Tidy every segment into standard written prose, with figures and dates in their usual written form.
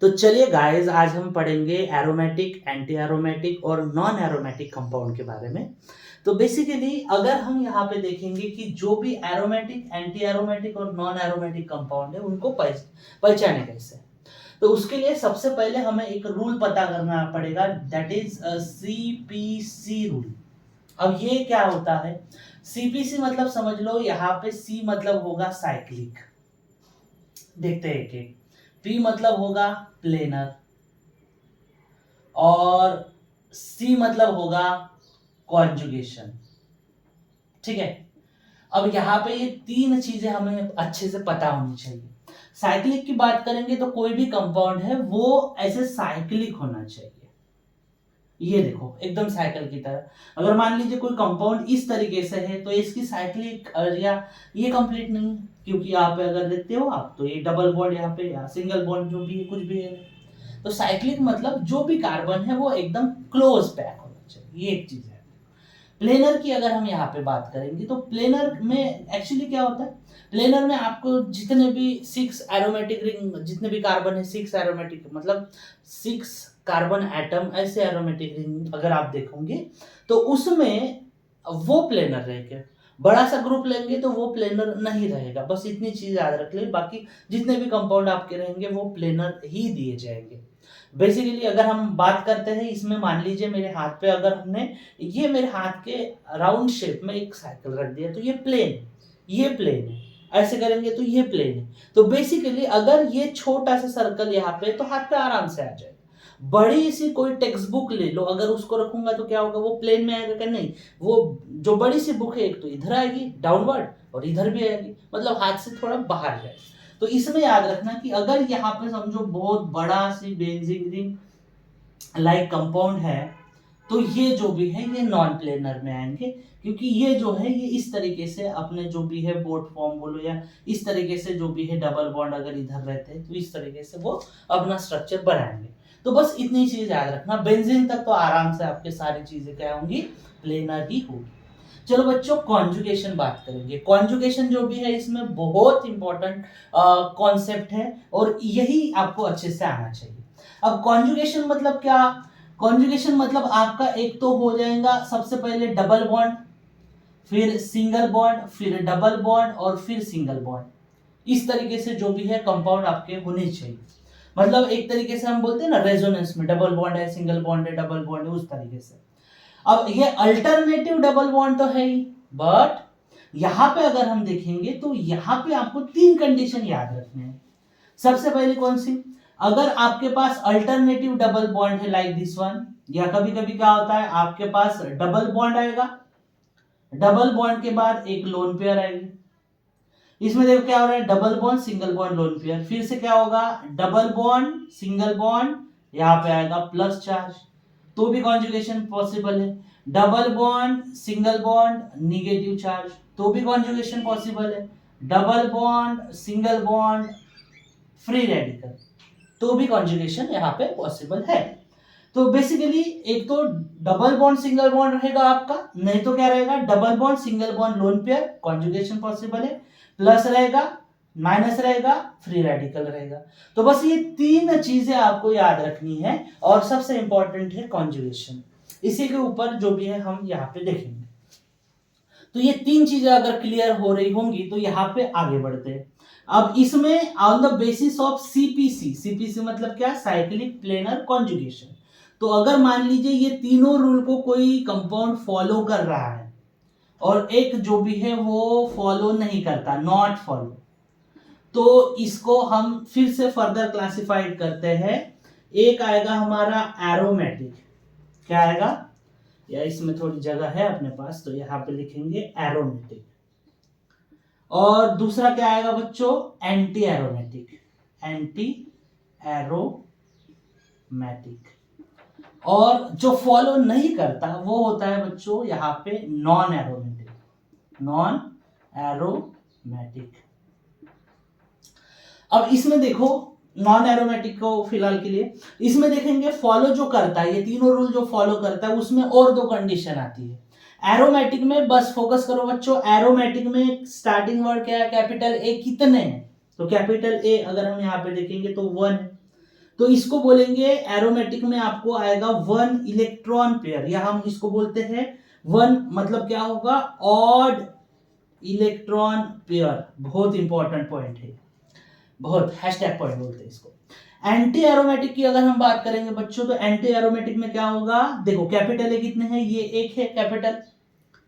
तो चलिए गाइस, आज हम पढ़ेंगे एरोमेटिक, एंटी एरोमेटिक और नॉन एरोमेटिक कंपाउंड के बारे में। तो बेसिकली अगर हम यहाँ पे देखेंगे कि जो भी एरोमेटिक, एंटी एरोमेटिक और नॉन एरोमेटिक कंपाउंड है उनको पहचाने कैसे। तो उसके लिए सबसे पहले हमें एक रूल पता करना पड़ेगा, दैट इज सीपीसी रूल। अब ये क्या होता है? सीपीसी मतलब समझ लो, यहाँ पे सी मतलब होगा साइक्लिक। देखते हैं कि पी मतलब होगा प्लेनर और सी मतलब होगा कॉन्जुगेशन। ठीक है, अब यहाँ पे ये तीन चीजें हमें अच्छे से पता होनी चाहिए। साइक्लिक की बात करेंगे तो कोई भी कंपाउंड है वो ऐसे साइक्लिक होना चाहिए। ये देखो एकदम साइकिल की तरह। अगर मान लीजिए कोई कंपाउंड इस तरीके से है तो इसकी साइक्लिक या ये कंप्लीट नहीं, क्योंकि यहाँ पे अगर देखते हो आप तो ये डबल बॉन्ड यहाँ पे या सिंगल बॉन्ड जो भी है कुछ भी है। तो साइक्लिक मतलब जो भी कार्बन है वो एकदम क्लोज पैक होना चाहिए, ये एक चीज है। प्लेनर की अगर हम यहाँ पे बात करेंगे तो प्लेनर में एक्चुअली क्या होता है, प्लेनर में आपको जितने भी 6 एरोमेटिक रिंग, जितने भी कार्बन है 6 एरोमेटिक मतलब 6 कार्बन एटम ऐसे एरोमेटिक रिंग अगर आप देखोगे तो उसमें वो प्लेनर रहेगा। बड़ा सा ग्रुप लेंगे तो वो प्लेनर नहीं रहेगा। बस इतनी चीज याद रख ले, बाकी जितने भी कंपाउंड आपके रहेंगे वो प्लेनर ही दिए जाएंगे। बेसिकली अगर हम बात करते हैं इसमें, मान लीजिए मेरे हाथ पे अगर हमने ये मेरे हाथ के राउंड शेप में एक साइकिल रख दिया तो ये प्लेन है। ऐसे करेंगे तो ये प्लेन है। तो बेसिकली अगर ये छोटा सा सर्कल यहाँ पे तो हाथ पे आराम से आ जाएगा। बड़ी सी कोई टेक्स्ट बुक ले लो, अगर उसको रखूंगा तो क्या होगा, वो प्लेन में आएगा क्या? नहीं, वो जो बड़ी सी बुक है एक तो इधर आएगी डाउनवर्ड और इधर भी आएगी, मतलब हाथ से थोड़ा बाहर जाएगी। तो इसमें याद रखना कि अगर यहाँ पे समझो बहुत बड़ा सी बेंजीन रिंग लाइक कंपाउंड है तो ये जो भी है ये नॉन प्लेनर में आएंगे, क्योंकि ये जो है ये इस तरीके से अपने जो भी है बोट फॉर्म बोलो या इस तरीके से जो भी है डबल बॉन्ड अगर इधर रहते हैं तो इस तरीके से वो अपना स्ट्रक्चर बनाएंगे। तो बस इतनी चीज याद रखना, बेंजीन तक तो आराम से आपके सारी चीजें क्या होंगी, प्लेनर ही होगी। चलो बच्चों, कॉन्जुगेशन बात करेंगे। कॉन्जुगेशन जो भी है इसमें बहुत इंपॉर्टेंट कॉन्सेप्ट है और यही आपको अच्छे से आना चाहिए। अब कॉन्जुगेशन मतलब क्या? कॉन्जुगेशन मतलब आपका एक तो हो जाएगा सबसे पहले डबल बॉन्ड, फिर सिंगल बॉन्ड, फिर डबल बॉन्ड और फिर सिंगल बॉन्ड। इस तरीके से जो भी है कंपाउंड आपके होने चाहिए। मतलब एक तरीके से हम बोलते हैं ना रेजोनेंस में, डबल बॉन्ड है, सिंगल बॉन्ड है, डबल बॉन्ड है, उस तरीके से। अब ये अल्टरनेटिव डबल बॉन्ड तो है ही, बट यहां पे अगर हम देखेंगे तो यहां पे आपको 3 कंडीशन याद रखने हैं। सबसे पहले कौन सी? अगर आपके पास अल्टरनेटिव डबल बॉन्ड है लाइक दिस वन, या कभी कभी क्या होता है आपके पास डबल बॉन्ड आएगा, डबल बॉन्ड के बाद एक लोन पेयर आएगी। इसमें देखो क्या हो रहा है, double bond single bond lone pair, फिर से क्या होगा, डबल बॉन्ड सिंगल बॉन्ड, यहां पे आएगा प्लस चार्ज, तो भी कॉन्जुगेशन पॉसिबल है। Double bond single bond negative charge, तो भी कॉन्जुगेशन पॉसिबल है। Double bond single bond free radical, तो भी कॉन्जुगेशन यहाँ पे पॉसिबल है। तो बेसिकली एक तो डबल बॉन्ड सिंगल बॉन्ड रहेगा आपका, नहीं तो क्या रहेगा, double bond single bond lone pair conjugation possible है, प्लस रहेगा, माइनस रहेगा, फ्री रेडिकल रहेगा। तो बस ये 3 चीजें आपको याद रखनी है और सबसे इंपॉर्टेंट है कॉन्जुगेशन। इसी के ऊपर जो भी है हम यहाँ पे देखेंगे। तो ये 3 चीजें अगर क्लियर हो रही होंगी तो यहाँ पे आगे बढ़ते हैं। अब इसमें on the basis of CPC, CPC मतलब क्या, साइक्लिक प्लेनर कॉन्जुगेशन। तो अगर मान लीजिए ये तीनों रूल को कोई कंपाउंड फॉलो कर रहा है और एक जो भी है वो फॉलो नहीं करता, नॉट फॉलो, तो इसको हम फिर से फर्दर क्लासिफाइड करते हैं। एक आएगा हमारा एरोमेटिक, क्या आएगा, या इसमें थोड़ी जगह है अपने पास तो यहाँ पे लिखेंगे एरोमेटिक। और दूसरा क्या आएगा बच्चों, एंटी एरोमेटिक, एंटी एरोमेटिक। और जो फॉलो नहीं करता वो होता है बच्चों यहाँ पे नॉन एरोमेटिक, नॉन एरोमेटिक। अब इसमें देखो नॉन एरोमेटिक को फिलहाल के लिए इसमें देखेंगे, फॉलो जो करता है, ये तीनों रूल जो फॉलो करता है उसमें और 2 कंडीशन आती है। एरोमेटिक में बस फोकस करो बच्चों, एरोमेटिक में स्टार्टिंग वर्ड क्या है, कैपिटल ए कितने हैं, तो कैपिटल ए अगर हम यहाँ पे देखेंगे तो 1 है। तो इसको बोलेंगे एरोमेटिक में आपको आएगा 1 इलेक्ट्रॉन पेयर, या हम इसको बोलते हैं 1 मतलब क्या होगा, ऑड इलेक्ट्रॉन पेयर। बहुत इंपॉर्टेंट पॉइंट है, बहुत हैशटैग पॉइंट बोलते हैं इसको। एंटी एरोमेटिक की अगर हम बात करेंगे बच्चों, तो एंटी एरोमेटिक में क्या होगा, देखो कैपिटल ए कितने हैं, ये एक है कैपिटल,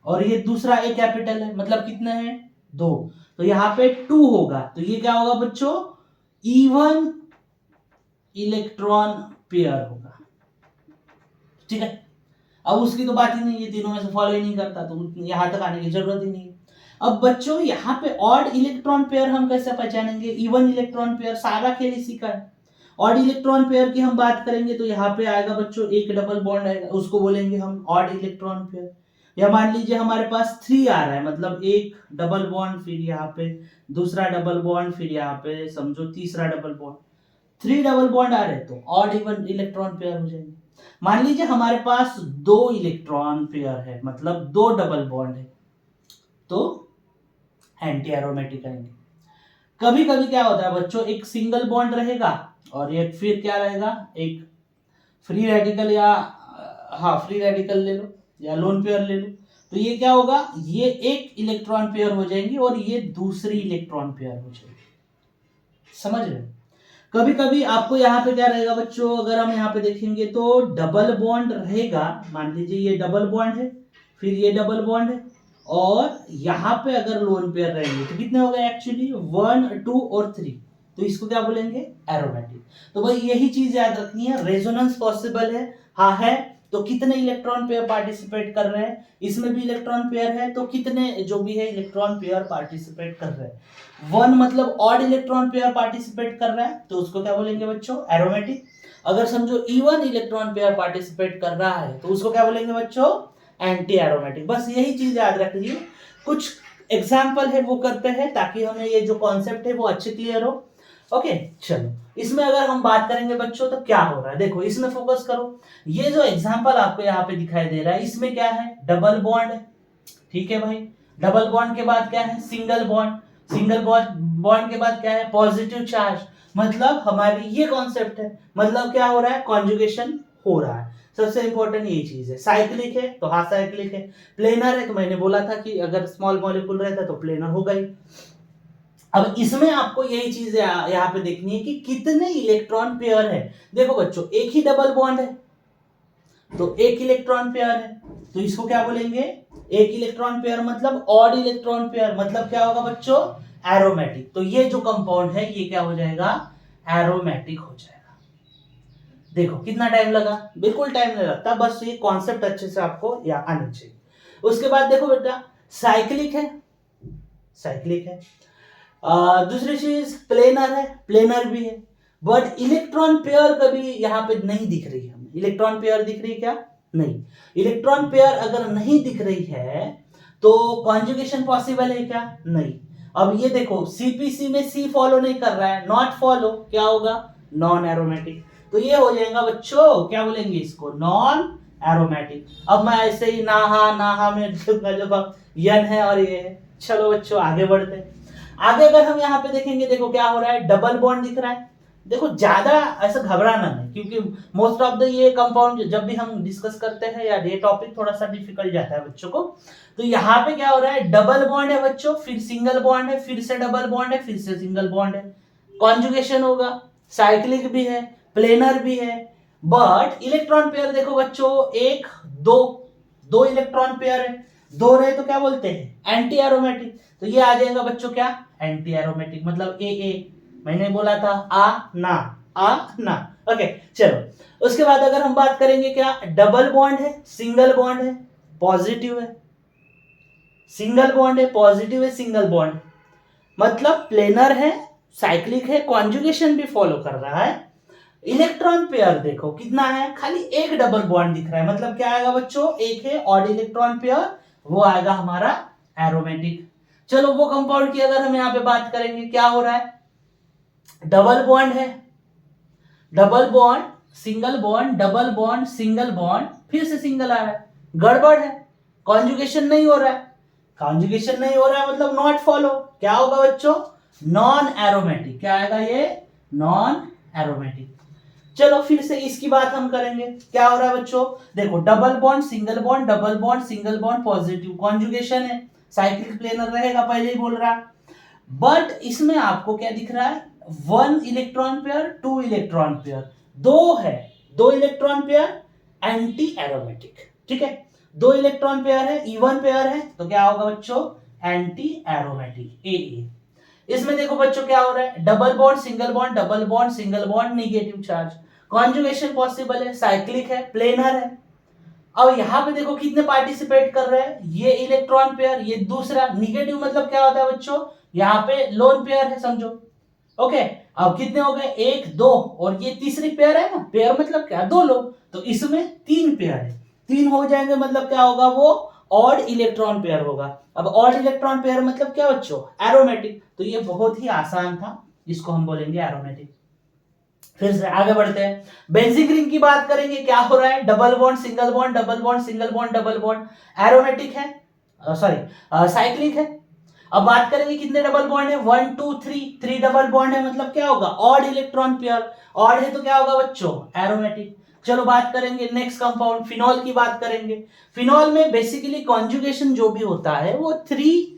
और ये दूसरा ए कैपिटल है, मतलब कितने हैं, 2। तो यहाँ पे 2 होगा, तो ये क्या होगा बच्चों, इवन इलेक्ट्रॉन पेयर होगा। ठीक है, अब उसकी तो बात ही नहीं, ये तीनों में से फॉलो ही नहीं करता, तो यहां तक आने की जरूरत ही नहीं है। अब बच्चों यहाँ पे ऑड इलेक्ट्रॉन पेयर हम कैसे पहचानेंगे, इवन इलेक्ट्रॉन पेयर, सारा खेल इसी का है। ऑड इलेक्ट्रॉन पेयर की हम बात करेंगे तो यहाँ पे आएगा बच्चों एक डबल बॉन्ड आएगा, उसको बोलेंगे हम ऑड इलेक्ट्रॉन पेयर। या मान लीजिए हमारे पास 3 आ रहा है, मतलब एक डबल बॉन्ड, फिर यहाँ पे दूसरा डबल बॉन्ड, फिर यहाँ पे समझो तीसरा डबल बॉन्ड, 3 डबल बॉन्ड आ रहे हैं तो ऑड इवन इलेक्ट्रॉन पेयर हो जाएंगे। मान लीजिए हमारे पास 2 इलेक्ट्रॉन पेयर है, मतलब 2 डबल बॉन्ड है, तो एंटी एरोमेटिक आएंगे। कभी कभी क्या होता है बच्चों, एक सिंगल बॉन्ड रहेगा और एक फिर क्या रहेगा, एक फ्री रेडिकल, या हाँ फ्री रेडिकल ले लो या लोन पेयर ले लो, तो ये क्या होगा, ये एक इलेक्ट्रॉन पेयर हो जाएंगी और ये दूसरी इलेक्ट्रॉन पेयर हो जाएगी। समझ रहे हो? कभी कभी आपको यहाँ पे क्या रहेगा बच्चों, अगर हम यहाँ पे देखेंगे तो डबल बॉन्ड रहेगा, मान लीजिए ये डबल बॉन्ड है, फिर ये डबल बॉन्ड है, और यहाँ पे अगर लोन पेयर रहेंगे तो कितने हो गए एक्चुअली, 1 2 और 3, तो इसको क्या बोलेंगे, एरोमेटिक। तो भाई यही चीज याद रखनी है, रेजोनेंस पॉसिबल है, हाँ है, तो कितने इलेक्ट्रॉन पेयर पार्टिसिपेट कर रहे हैं, इसमें भी इलेक्ट्रॉन पेयर है, तो कितने जो भी है इलेक्ट्रॉन पेयर पार्टिसिपेट कर रहे हैं। 1 मतलब ऑड इलेक्ट्रॉन पेयर पार्टिसिपेट कर रहा है, तो उसको क्या बोलेंगे बच्चों, एरोमेटिक। अगर समझो इवन इलेक्ट्रॉन पेयर पार्टिसिपेट कर रहा है, तो उसको क्या बोलेंगे बच्चों, एंटी एरोमेटिक। बस यही चीज याद रख लीजिए, कुछ एग्जाम्पल है वो करते हैं ताकि हमें ये जो कॉन्सेप्ट है वो अच्छे क्लियर हो। ओके चलो, इसमें अगर हम बात करेंगे बच्चों तो क्या हो रहा है, देखो इसमें फोकस करो। ये जो एग्जाम्पल आपको यहाँ पे दिखाई दे रहा है, इसमें क्या है, डबल बॉन्ड है। ठीक है भाई, डबल बॉन्ड के बाद क्या है, सिंगल बॉन्ड, सिंगल बॉन्ड के बाद क्या है, पॉजिटिव चार्ज। मतलब हमारी ये कॉन्सेप्ट है, मतलब क्या हो रहा है, कॉन्जुगेशन हो रहा है। सबसे इंपॉर्टेंट ये चीज है। साइक्लिक है तो हाँ साइक्लिक है, प्लेनर है तो मैंने बोला था कि अगर स्मॉल मॉलिक्यूल रहता तो प्लेनर होगा ही। अब इसमें आपको यही चीज यहाँ पे देखनी है कि कितने इलेक्ट्रॉन पेयर है। देखो बच्चों, एक ही डबल बॉन्ड है तो एक इलेक्ट्रॉन पेयर है, तो इसको क्या बोलेंगे, एक इलेक्ट्रॉन पेयर मतलब ऑड इलेक्ट्रॉन पेयर, मतलब क्या होगा बच्चों, एरोमेटिक। तो ये जो कंपाउंड है ये क्या हो जाएगा, एरोमेटिक हो जाएगा। देखो कितना टाइम लगा, बिल्कुल टाइम नहीं लगता, बस ये कॉन्सेप्ट अच्छे से आपको यहाँ आना चाहिए। उसके बाद देखो बेटा, साइक्लिक है, साइक्लिक है। दूसरी चीज प्लेनर है, प्लेनर भी है, बट इलेक्ट्रॉन पेयर कभी यहाँ पे नहीं दिख रही है हमें। इलेक्ट्रॉन पेयर दिख रही है क्या, नहीं। इलेक्ट्रॉन पेयर अगर नहीं दिख रही है तो कॉन्जुगेशन पॉसिबल है क्या, नहीं। अब ये देखो सीपीसी में सी फॉलो नहीं कर रहा है, नॉट फॉलो, क्या होगा, नॉन एरोमेटिक। तो ये हो जाएगा बच्चों, क्या बोलेंगे इसको, नॉन एरोमेटिक। अब मैं ऐसे ही नाहा में जो यन है और ये है। चलो बच्चों आगे बढ़ते हैं। आगे अगर हम यहाँ पे देखेंगे, देखो क्या हो रहा है, डबल बॉन्ड दिख रहा है। देखो ज्यादा ऐसा घबराना नहीं, क्योंकि मोस्ट ऑफ द ये कंपाउंड जब भी हम डिस्कस करते हैं या ये टॉपिक थोड़ा सा डिफिकल्ट जाता है बच्चों को। तो यहाँ पे क्या हो रहा है, डबल बॉन्ड है बच्चों, फिर सिंगल बॉन्ड है, फिर से डबल बॉन्ड है, फिर से सिंगल बॉन्ड है, कॉन्जुगेशन होगा, साइक्लिक भी है, प्लेनर भी है। बट इलेक्ट्रॉन पेयर देखो बच्चों, एक दो इलेक्ट्रॉन पेयर है, 2 रहे तो क्या बोलते हैं, एंटी एरोमेटिक। तो ये आ जाएगा बच्चों क्या, एंटी एरोमेटिक, मतलब ए। मैंने बोला था आ ना। ओके चलो, उसके बाद अगर हम बात करेंगे, क्या डबल बॉन्ड है, सिंगल बॉन्ड है, पॉजिटिव है, सिंगल बॉन्ड है, पॉजिटिव है, सिंगल बॉन्ड, मतलब प्लेनर है, साइक्लिक है, कॉन्जुगेशन भी फॉलो कर रहा है। इलेक्ट्रॉन पेयर देखो कितना है, खाली एक डबल बॉन्ड दिख रहा है, मतलब क्या आएगा बच्चों, एक है ऑड इलेक्ट्रॉन पेयर, वो आएगा हमारा एरोमेटिक। चलो वो कंपाउंड की अगर हम यहाँ पे बात करेंगे, क्या हो रहा है, डबल बॉन्ड है, double bond, single bond, double bond, single bond, फिर से सिंगल आ रहा है, गड़बड़ है, कॉन्जुगेशन नहीं हो रहा है। कॉन्जुगेशन नहीं हो रहा है मतलब नॉट फॉलो, क्या होगा बच्चों, नॉन एरोमेटिक। क्या आएगा ये, नॉन एरोमेटिक। चलो फिर से इसकी बात हम करेंगे, क्या हो रहा है बच्चों, देखो double bond single bond double bond single bond positive conjugation है, साइक्लिक प्लेनर रहेगा, पहले ही बोल रहा। बट इसमें आपको क्या दिख रहा है, 1 इलेक्ट्रॉन पेयर 2 इलेक्ट्रॉन पेयर, दो है, 2 इलेक्ट्रॉन पेयर एंटी एरोमेटिक, ठीक है, 2 इलेक्ट्रॉन पेयर है, इवन पेयर है, तो क्या होगा बच्चों, एंटी एरोमेटिक ए। इसमें देखो बच्चों क्या हो रहा है, double bond single bond negative charge, conjugation possible है, साइक्लिक है, प्लेनर है। अब यहाँ पे देखो कितने पार्टिसिपेट कर रहे हैं, ये इलेक्ट्रॉन पेयर, ये दूसरा, निगेटिव मतलब क्या होता है बच्चों, यहाँ पे लोन पेयर है समझो, ओके। अब कितने हो गए, 1 2, और ये तीसरी पेयर है ना, पेयर मतलब क्या, दो लोग, तो इसमें 3 पेयर है, 3 हो जाएंगे मतलब क्या होगा, वो ऑड इलेक्ट्रॉन पेयर होगा। अब ऑड इलेक्ट्रॉन पेयर मतलब क्या बच्चों, एरोमेटिक, तो ये बहुत ही आसान था, इसको हम बोलेंगे एरोमेटिक। फिर से आगे बढ़ते हैं, बेंजीन रिंग की बात करेंगे, क्या हो रहा है, double bond single bond double bond single bond double bond, aromatic है, सॉरी साइक्लिक है। अब बात करेंगे कितने डबल बॉन्ड है, 1 2 3 डबल बॉन्ड है, मतलब क्या होगा, ऑड इलेक्ट्रॉन पेयर, ऑड है तो क्या होगा बच्चों, एरोमेटिक। चलो बात करेंगे नेक्स्ट कंपाउंड, फिनॉल की बात करेंगे। फिनॉल में बेसिकली कॉन्जुगेशन जो भी होता है वो 3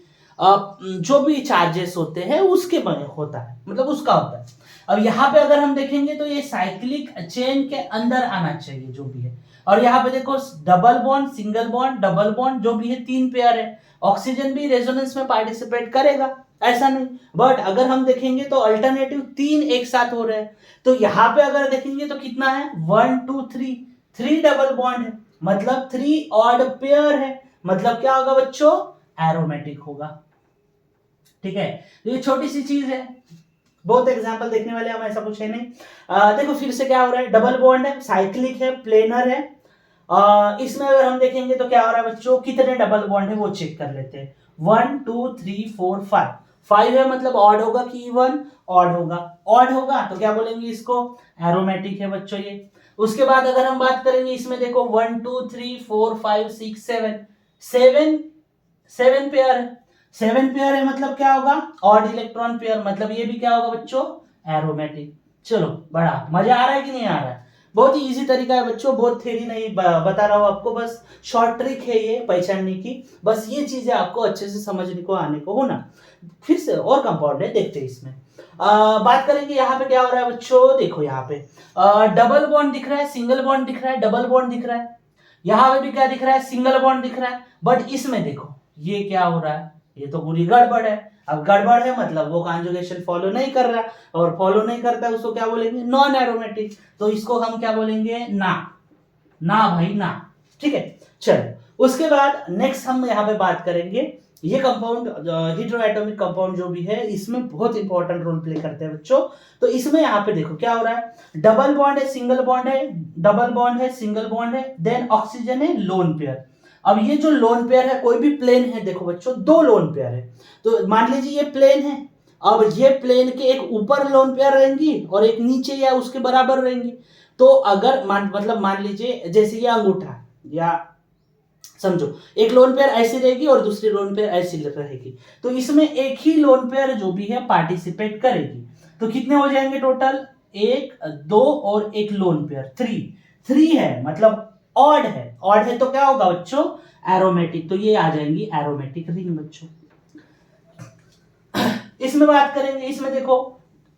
जो भी चार्जेस होते हैं उसके बने होता है, मतलब उसका होता है। अब यहाँ पे अगर हम देखेंगे तो ये साइक्लिक चेन के अंदर आना चाहिए जो भी है, और यहाँ पे देखो double bond single bond double bond जो भी है 3 पेयर है, ऑक्सीजन भी रेजोनेंस में पार्टिसिपेट करेगा, ऐसा नहीं। बट अगर हम देखेंगे तो अल्टरनेटिव 3 एक साथ हो रहे हैं, तो यहाँ पे अगर देखेंगे तो कितना है, 1 2 3 डबल बॉन्ड है, मतलब 3 ऑड पेयर है, मतलब क्या होगा बच्चों, एरोमेटिक होगा, ठीक है। तो ये छोटी सी चीज है, बहुत एग्जांपल देखने वाले हम, ऐसा कुछ है नहीं। देखो फिर से क्या हो रहा है, डबल बॉन्ड है, साइक्लिक है, प्लेनर है। इसमें अगर हम देखेंगे तो क्या हो रहा है बच्चों, कितने डबल बॉन्ड है वो चेक कर लेते हैं, 1 2 3 4 5, 5 है मतलब ऑड होगा कि इवन, ऑड होगा, ऑड होगा तो क्या बोलेंगे इसको, एरोमेटिक है बच्चों ये। उसके बाद अगर हम बात करेंगे इसमें देखो 1 2 3 4 5 6 7, 7 पेयर है, 7 पेयर है मतलब क्या होगा, ऑड इलेक्ट्रॉन पेयर, मतलब ये भी क्या होगा बच्चों, एरोमेटिक। चलो बड़ा मजा आ रहा है कि नहीं आ रहा है, बहुत ही इजी तरीका है बच्चों, बहुत थ्योरी नहीं बता रहा हूं आपको, बस शॉर्ट ट्रिक है ये पहचानने की, बस ये चीजें आपको अच्छे से समझने को आने को हो ना। फिर से और कंपाउंड है, देखते हैं इसमें। बात करेंगे यहाँ पे क्या हो रहा है बच्चों, देखो यहाँ पे डबल बॉन्ड दिख रहा है, सिंगल बॉन्ड दिख रहा है, डबल बॉन्ड दिख रहा है, यहाँ पे भी क्या दिख रहा है, सिंगल बॉन्ड दिख रहा है, बट इसमें देखो ये क्या हो रहा है, ये तो पूरी गड़बड़ है। अब गड़बड़ है मतलब वो कॉन्जुगेशन फॉलो नहीं कर रहा, और फॉलो नहीं करता है उसको क्या बोलेंगे, नॉन एरोमेटिक, तो इसको हम क्या बोलेंगे, ना, ना भाई ना, ठीक है। चलो उसके बाद नेक्स्ट हम यहाँ पे बात करेंगे, ये कंपाउंड हेटेरोएटॉमिक कंपाउंड जो भी है इसमें बहुत इंपॉर्टेंट रोल प्ले करते हैं बच्चों। तो इसमें यहाँ पे देखो क्या हो रहा है, डबल बॉन्ड है सिंगल बॉन्ड है, डबल बॉन्ड है सिंगल बॉन्ड है, देन ऑक्सीजन है लोन पेयर। अब ये जो लोन पेयर है कोई भी प्लेन है, देखो बच्चों 2 लोन पेयर है, तो मान लीजिए ये प्लेन है, अब ये प्लेन के एक ऊपर लोन पेयर रहेंगी और एक नीचे या उसके बराबर रहेंगी। तो अगर मतलब मान लीजिए जैसे ये अंगूठा, या समझो एक लोन पेयर ऐसी रहेगी और दूसरी लोन पेयर ऐसी रहेगी, तो इसमें एक ही लोन पेयर जो भी है पार्टिसिपेट करेगी, तो कितने हो जाएंगे टोटल, 1 2 और एक लोन पेयर 3 है, मतलब ऑड है, ऑड है तो क्या होगा बच्चों, एरोमेटिक, तो ये आ जाएंगी एरोमेटिक रिंग बच्चों। इसमें बात करेंगे, इसमें देखो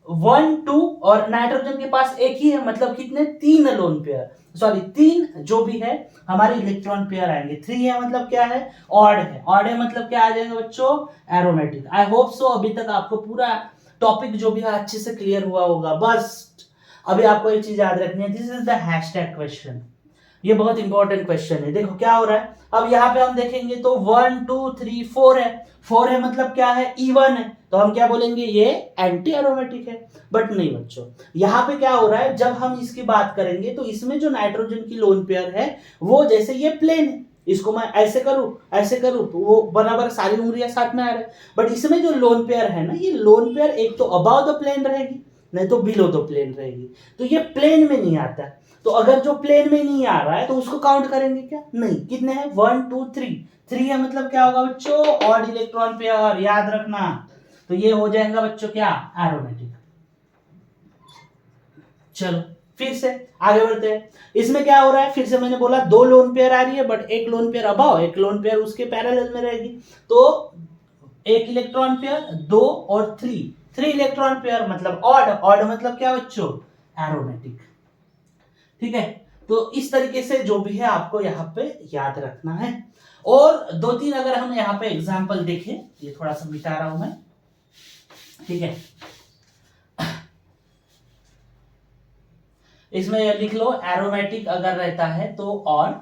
1 2 और नाइट्रोजन के पास एक ही है, मतलब कितने, 3 लोन पेयर, सॉरी 3 जो भी है हमारे इलेक्ट्रॉन पेयर आएंगे, 3 है मतलब क्या है, ऑड है, ऑड है मतलब क्या आ जाएगा बच्चों, एरोमेटिक। आई होप सो अभी तक आपको पूरा टॉपिक जो भी है अच्छे से क्लियर हुआ होगा। बस अभी आपको एक चीज याद रखनी है, this is the hashtag question, ये बहुत इंपॉर्टेंट क्वेश्चन है। देखो क्या हो रहा है, अब यहाँ पे हम देखेंगे तो 1 2 3 4 है, 4 है मतलब क्या है, इवन है, तो हम क्या बोलेंगे, ये एंटी एरोमेटिक है। बट नहीं बच्चों, यहाँ पे क्या हो रहा है, जब हम इसकी बात करेंगे तो इसमें जो नाइट्रोजन की लोन पेयर है वो जैसे ये प्लेन है, इसको मैं ऐसे करूं तो वो बराबर सारी उंगलियां साथ में आ रहे हैं, बट इसमें जो लोन पेयर है ना, ये लोन पेयर एक तो अबाव द प्लेन रहेगी, नहीं तो बिलो द प्लेन रहेगी, तो ये प्लेन में नहीं आता। तो अगर जो प्लेन में नहीं आ रहा है तो उसको काउंट करेंगे क्या, नहीं, कितने हैं, 1 2 3 है मतलब क्या होगा बच्चों, ऑड इलेक्ट्रॉन पेयर, याद रखना, तो ये हो जाएगा बच्चों क्या, एरोमेटिक। चलो फिर से आगे बढ़ते हैं। इसमें क्या हो रहा है, फिर से मैंने बोला 2 लोन पेयर आ रही है, बट एक लोन पेयर अबाव, एक लोन पेयर उसके पैरेलल में रहेगी। तो एक इलेक्ट्रॉन पेयर 2 और 3 इलेक्ट्रॉन पेयर मतलब ऑड, ऑड मतलब क्या बच्चों, एरोमेटिक। ठीक है, तो इस तरीके से जो भी है आपको यहाँ पे याद रखना है। और 2-3 अगर हम यहाँ पे एग्जांपल देखें, ये थोड़ा सा मिटा रहा हूं मैं, ठीक है। इसमें लिख लो, एरोमेटिक अगर रहता है तो ऑड,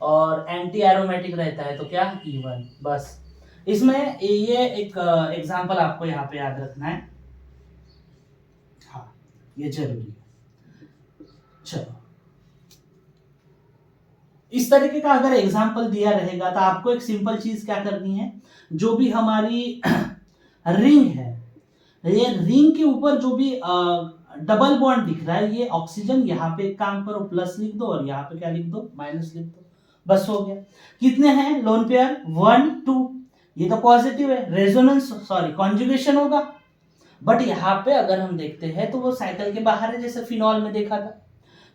और एंटी एरोमेटिक रहता है तो क्या, इवन। बस इसमें ये एक एग्जांपल आपको यहाँ पे याद रखना है, हाँ ये जरूरी है। चलो, इस तरीके का अगर एग्जांपल दिया रहेगा तो आपको एक सिंपल चीज क्या करनी है, जो भी हमारी रिंग है, ये रिंग के ऊपर जो भी डबल बॉन्ड दिख रहा है, ये ऑक्सीजन, यहाँ पे एक काम करो प्लस लिख दो और यहाँ पे क्या लिख दो, माइनस लिख दो, बस हो गया। कितने हैं लोन पेयर, 1 2, ये तो पॉजिटिव है, रेजोनेंस सॉरी कॉन्जुगेशन होगा। बट यहाँ पे अगर हम देखते हैं तो वो साइकिल के बाहर है, जैसे फिनॉल में देखा था।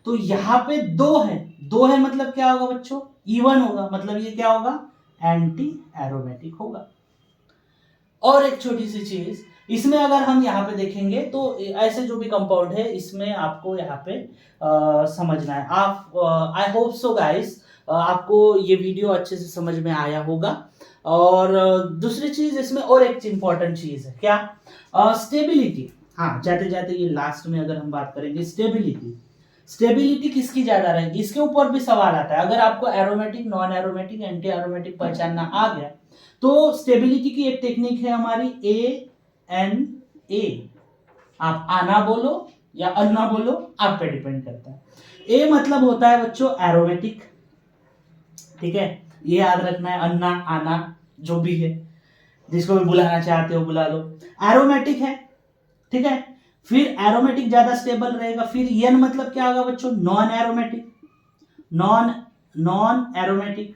तो यहाँ पे 2 है, 2 है मतलब क्या होगा बच्चों, इवन होगा, मतलब ये क्या होगा, एंटी एरोमेटिक होगा। और एक छोटी सी चीज, इसमें अगर हम यहाँ पे देखेंगे तो ऐसे जो भी कंपाउंड है, इसमें आपको यहाँ पे समझना है। आप आई होप सो गाइस आपको ये वीडियो अच्छे से समझ में आया होगा। और दूसरी चीज इसमें और एक इंपॉर्टेंट चीज है, क्या, स्टेबिलिटी। हाँ, जाते जाते ये लास्ट में अगर हम बात करेंगे, स्टेबिलिटी, स्टेबिलिटी किसकी ज्यादा रहेगी, इसके ऊपर भी सवाल आता है। अगर आपको aromatic, non aromatic, anti aromatic पहचानना आ गया, तो स्टेबिलिटी की एक टेक्निक है हमारी ANA। आप आना बोलो या अन्ना बोलो, आप पे डिपेंड करता है। ए मतलब होता है बच्चों एरोमेटिक, ठीक है, ये याद रखना है, अन्ना आना जो भी है, जिसको भी बुलाना चाहते हो बुला लो, एरोमेटिक है, ठीक है। फिर एरोमेटिक ज्यादा स्टेबल रहेगा। फिर एन मतलब क्या होगा बच्चों, नॉन एरोमेटिक, नॉन एरोमेटिक।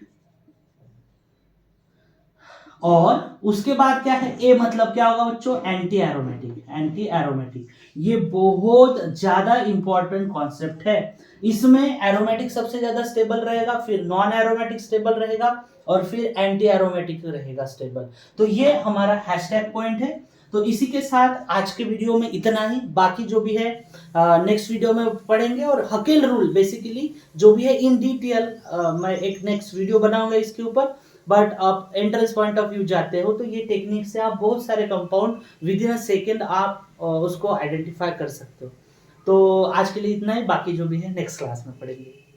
और उसके बाद क्या है, ए मतलब क्या होगा बच्चों, एंटी एरोमेटिक, एंटी एरोमेटिक। ये बहुत ज्यादा इंपॉर्टेंट कॉन्सेप्ट है। इसमें एरोमेटिक सबसे ज्यादा स्टेबल रहेगा, फिर नॉन एरोमेटिक स्टेबल रहेगा, और फिर एंटी एरोमेटिक रहेगा स्टेबल। तो ये हमारा हैशटैग पॉइंट है। तो इसी के साथ आज के वीडियो में इतना ही, बाकी जो भी है नेक्स्ट वीडियो में पढ़ेंगे। और हकेल रूल बेसिकली जो भी है इन डिटेल मैं एक नेक्स्ट वीडियो बनाऊंगा इसके ऊपर। बट आप एंट्रेंस पॉइंट ऑफ व्यू जाते हो तो ये टेक्निक से आप बहुत सारे compound with in a second आप उसको आइडेंटिफाई कर सकते हो। तो आज के लिए इतना ही, बाकी जो भी है नेक्स्ट क्लास में पढ़ेंगे।